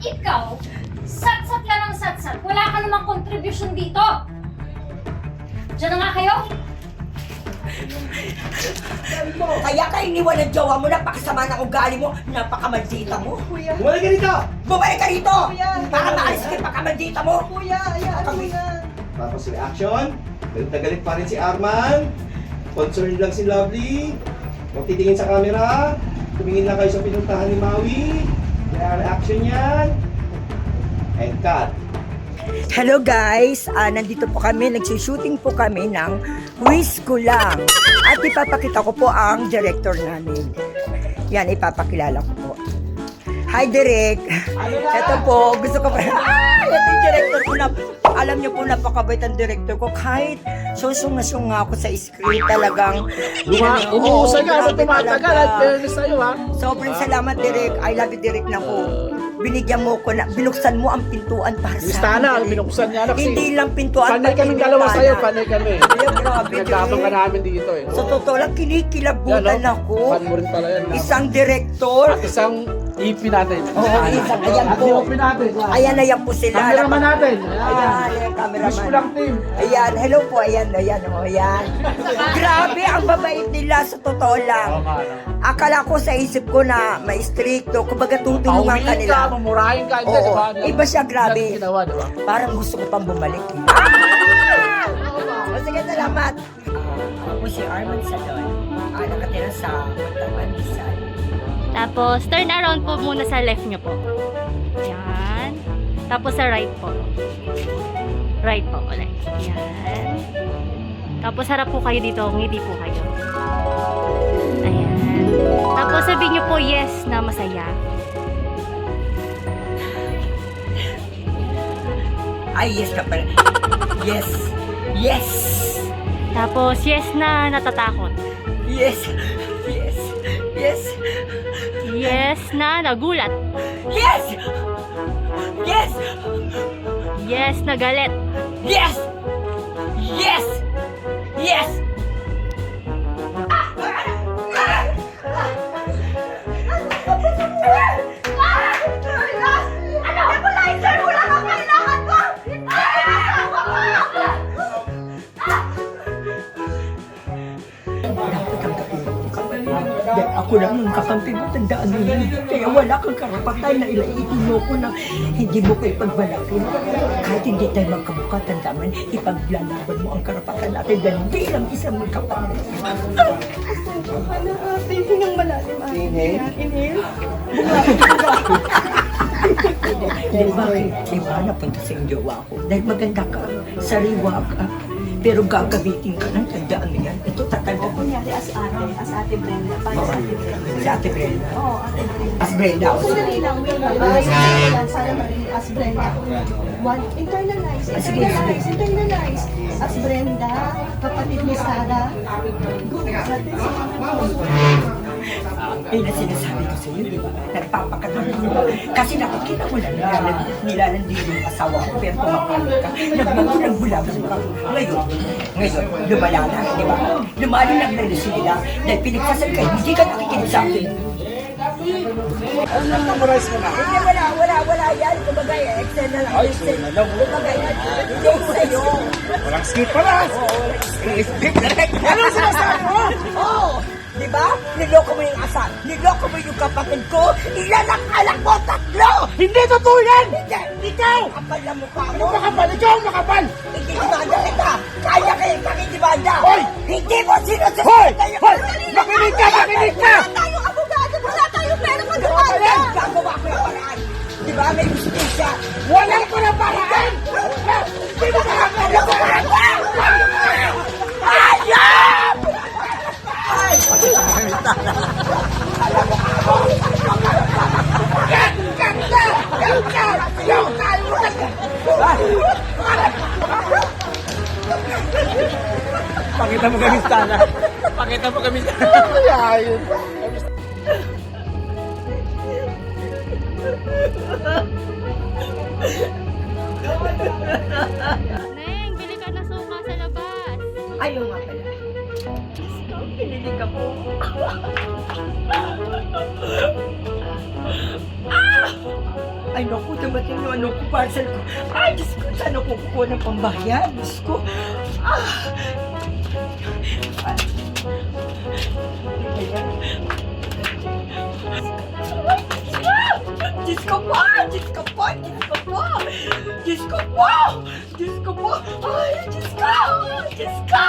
Ikaw, sat-sat ka ng sat-sat. Wala ka namang contribution dito. Diyan na nga kayo. Kaya ka iniwan ng jowa mo, napakasama ng ugali mo, napakamaldita mo. Kuya, Bumalik ka dito! Bumalik ka rito! Kuya, Para maalis ka pakamaldita mo! kuya, ayaan mo na. Tapos reaction. Galit na galit pa rin si Arman. Concerned lang si Lovely. Huwag titingin sa camera. Tumingin lang kayo sa pinuntahan ni Maui. Kaya reaction yan. And cut. Hello guys! Nandito po kami, nagsushooting po kami ng Wish Ko Lang. At ipapakita ko po ang director namin. Yan, ipapakilala ko po. Hi, Direk! Ito po, gusto ko pa. Ito yung director ko na. Alam niyo po, napakabait ang director ko. Kahit susong na sung ako sa script, talagang... Umuusay ka sa grabe tumatagal talaga. at fairness sa'yo ha. Sobrang salamat, Direk. I love you, Direk, na po. Binigyan mo ko na, binuksan mo ang pintuan para sa Listana, Direk. binuksan niya. Hindi lang pintuan. Panay pati kaming dalawa bintana. sa'yo, panay kami. Ay, grabe, Nagkabang ka Direk. namin dito eh. Sa totoo lang, kinikilabutan Yan, ako. Fan mo rin pala yan. Isang director. At isang EP natin. Oo, isang, ayan At po. EP natin. Ayan, ayan po sila. Cameraman natin. Ayan, ayan, Wish ko cameraman. lang team. Ayan, hello po, ayan, ayan, oh, ayan. Grabe, ang babait nila sa totoo lang. Akala ko sa isip ko na may stricto, kumbaga tutulungan ka Pauwiin ka, nila. mamurahin ka. Hindi, Oo, diba? iba siya, grabe. Yan ang ginawa, diba? Parang gusto ko pang bumalik. O sige, salamat. Ako si Arman Salon. Nakatira sa Montalban, Rizal. Tapos, turn around po muna sa left nyo po. Yan. Tapos sa right po. Right po ulit. Yan. Tapos harap po kayo dito. Ngiti po kayo. Ayan. Tapos sabihin nyo po yes na masaya. Ay, yes ka pala. Yes. Yes. Tapos yes na natatakot. Yes. Yes. Yes. Yes na nagulat. Yes. Yes. Yes na galit. Yes. Yes. Yes. Dahil ako lang yung kakampi mo, tandaan mo yun. Kaya wala kang karapatan na ilaitin mo ko na hindi mo ko ipagbalaki. Kahit hindi tayo magkamukha, tandaan mo, ipaglalaban mo ang karapatan natin dahil bilang isang magkapatid. Ano, thinking ng malalim. Inhale. Inhale. Dahil bakit? Diba napunta sa yung jowa ko? Dahil maganda ka, sariwa ka, pero gagamitin ka ng tandaan mo yan. Ito tatanda ko. Kunyari, as ate Brenda. Paano sa ate Brenda? Si Ate Brenda. Oo, ate Brenda. As Brenda ako. Sandali lang, wait lang. Ay, lang, sana maging as Brenda. One, internalize. Internalize. As Brenda, kapatid ni Sarah. Good. Natin si Eh, na sinasabi ko sa iyo, di ba? Nagpapakatulog mo. Kasi nakikita mo na nilalandi yung asawa ko, pero kumakalit ka. Nagbulag-bulag ka. Ngayon, lumala na, di ba? Lumali na relasyon nila dahil pinagsasabi ka, hindi ka nakikinig sa akin. Memorize mo na. Hindi, wala yan. Kumbaga, Excel na lang. Excel na lang. Kumbaga, hindi sa'yo. Walang skip pala. Ano sinasabi mo? Oo! Di ba? Niloko mo yung asan. Niloko mo yung kapatid ko. Ilan ang anak mo? Tatlo! Hindi totoo yan! Hindi! Ikaw! Kapal na mukha Ano mo. makapal? Ikaw ang makapal! Ikikibanda kita. Kaya kayong kakikibanda. Hoy! Hindi mo sinusunod Hoy! kayo. Hoy! Makinig ka! Makinig ka! Wala tayong abogado. Wala tayong pera magkakaya. Gagawa ko yung paraan. Di ba? May justisya. Walang ko na paraan! Hindi mo makakalabaran! Ayam! Pakita mo kami sana. Pakita mo kami sana. Ayun. Neng, bili ka na suka sa labas. Ayaw nga pala. Pinili ka po. Ay, naku, dumating yung ano ko, parcel ko. Ay, Diyos ko, saan ako kukuha ng pambayad? Diyos ko. Diyos ko po! Diyos ko po! Diyos ko po! Diyos ko po! Diyos ko po! Ay, Diyos ko! Diyos ko!